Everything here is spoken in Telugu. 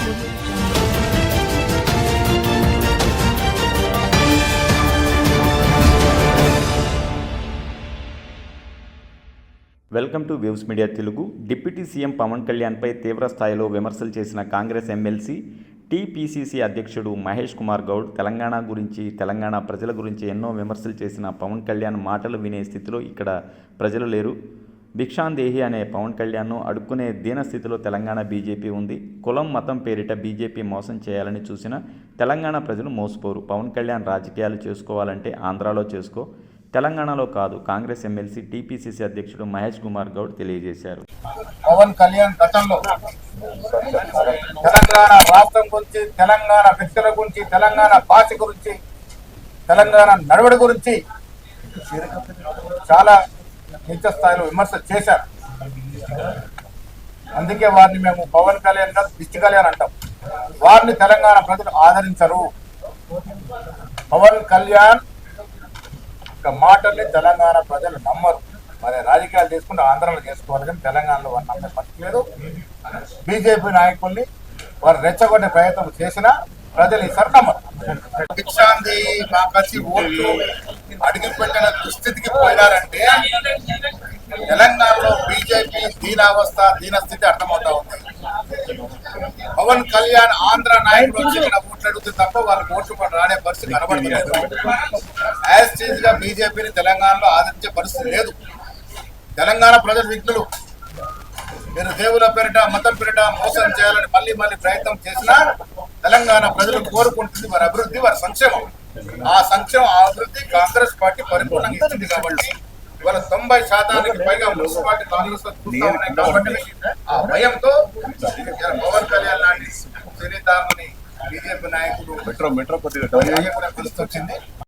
Welcome to waves media Telugu. Deputy CM Pavan కళ్యాణ్పై తీవ్ర స్థాయిలో విమర్శలు చేసిన కాంగ్రెస్ ఎమ్మెల్సీ టీపీసీసీ అధ్యక్షుడు మహేష్ కుమార్ గౌడ్ తెలంగాణ గురించి, తెలంగాణ ప్రజల గురించి ఎన్నో విమర్శలు చేసిన పవన్ కళ్యాణ్ మాటలు వినే స్థితిలో ఇక్కడ ప్రజలు లేరు. భిక్షాందేహి అనే పవన్ కళ్యాణ్ను అడుక్కునే దీనస్థితిలో తెలంగాణ బీజేపీ ఉంది. కులం, మతం పేరిట బీజేపీ మోసం చేయాలని చూసిన తెలంగాణ ప్రజలు మోసపోరు. పవన్ కళ్యాణ్ రాజకీయాలు చేసుకోవాలంటే ఆంధ్రాలో చేసుకో, తెలంగాణలో కాదు, కాంగ్రెస్ ఎమ్మెల్సీ టీపీసీసీ అధ్యక్షుడు మహేష్ కుమార్ గౌడ్ తెలియజేశారు. పవన్ కళ్యాణ్ గతంలో తెలంగాణ రాష్ట్రం గురించి, తెలంగాణ వ్యక్తుల గురించి, తెలంగాణ భాష గురించి, తెలంగాణ నడవడి గురించి చాలా నీచ స్థాయిలో విమర్శ చేశారు. అందుకే వారిని మేము పవన్ కళ్యాణ్ కాదు, దిష్టి కళ్యాణ్ అంటాం. వారిని తెలంగాణ ప్రజలు ఆదరించరు. పవన్ కళ్యాణ్ మాటల్ని తెలంగాణ ప్రజలు నమ్మరు. మరి రాజకీయాలు చేసుకుంటే ఆంధ్రలో చేసుకోవాలి, కానీ తెలంగాణలో వారు నమ్మే పరిస్థితి లేదు. బీజేపీ నాయకుల్ని వారు రెచ్చగొట్టే ప్రయత్నం చేసినా ప్రజలు ఈసారి నమ్మరు. భిక్షాంది మాకసి ఓట్లు అడిగిపెట్టిన దుస్థితికి పోయినారంటే తెలంగాణలో బీజేపీ దీనస్థితి అర్థమవుతా ఉంది. పవన్ కళ్యాణ్ ఆంధ్ర నాయకులు వచ్చి ఓట్లు అడుగుతుంది తప్ప వాళ్ళకి ఓట్లు రానే పరిస్థితి కనబడలేదు. యాజ్ చీజ్ గా బీజేపీని తెలంగాణలో ఆదరించే పరిస్థితి లేదు. తెలంగాణ ప్రజలు విఘ్నులు. మీరు దేవుల పేరిట, మతం పేరిట మోసం చేయాలని మళ్ళీ ప్రయత్నం చేసినా తెలంగాణ ప్రజలు కోరుకుంటుంది వారి అభివృద్ధి, వారి సంక్షేమం. ఆ సంక్షేమం, ఆ అభివృద్ధి కాంగ్రెస్ పార్టీ పరిపూర్ణంగా ఇస్తుంది. కాబట్టి ఇవాళ 90% పైగా మున్సిపాలిటీ కాంగ్రెస్ కాబట్టి ఆ భయంతో పవన్ కళ్యాణ్ లాంటి చరిత్రని బీజేపీ నాయకులు మెట్రో కొద్దిగా వచ్చింది.